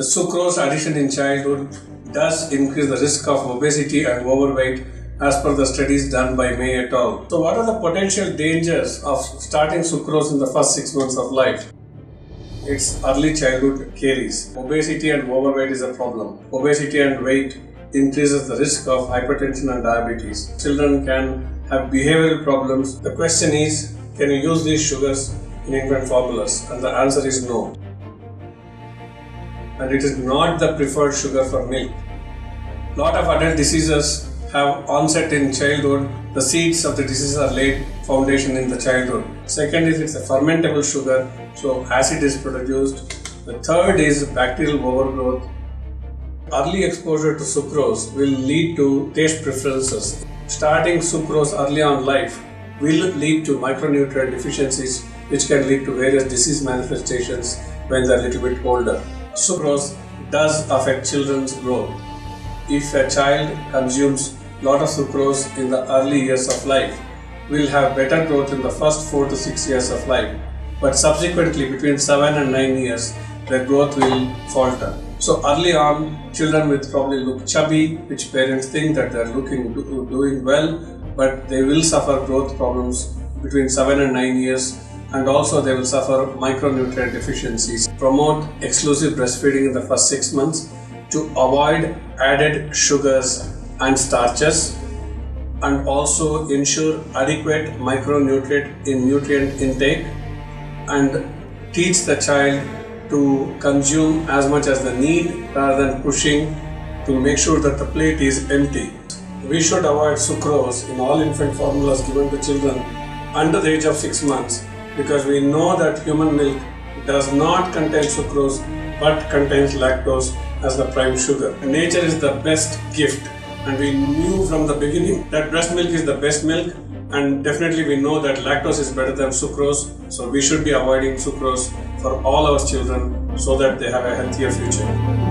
The sucrose addition in childhood does increase the risk of obesity and overweight as per the studies done by May et al. So what are the potential dangers of starting sucrose in the first 6 months of life? It's early childhood carries. Obesity and overweight is a problem. Obesity and weight increases the risk of hypertension and diabetes. Children can have behavioral problems. The question is, can you use these sugars in infant formulas? And the answer is no. And it is not the preferred sugar for milk. Lot of adult diseases have onset in childhood. The seeds of the disease are laid foundation in the childhood. Second is it's a fermentable sugar, so acid is produced. The third is bacterial overgrowth. Early exposure to sucrose will lead to taste preferences. Starting sucrose early on life will lead to micronutrient deficiencies, which can lead to various disease manifestations when they are a little bit older. Sucrose does affect children's growth. If a child consumes a lot of sucrose in the early years of life, will have better growth in the first 4 to 6 years of life, but subsequently between 7 and 9 years, their growth will falter. So early on, children will probably look chubby, which parents think that they are doing well, but they will suffer growth problems between 7 and 9 years, and also they will suffer micronutrient deficiencies. Promote exclusive breastfeeding in the first 6 months to avoid added sugars and starches, and also ensure adequate micronutrient intake, and teach the child to consume as much as they need rather than pushing to make sure that the plate is empty. We should avoid sucrose in all infant formulas given to children under the age of 6 months, because we know that human milk does not contain sucrose but contains lactose as the prime sugar. Nature is the best gift, and we knew from the beginning that breast milk is the best milk, and definitely we know that lactose is better than sucrose, so we should be avoiding sucrose for all our children so that they have a healthier future.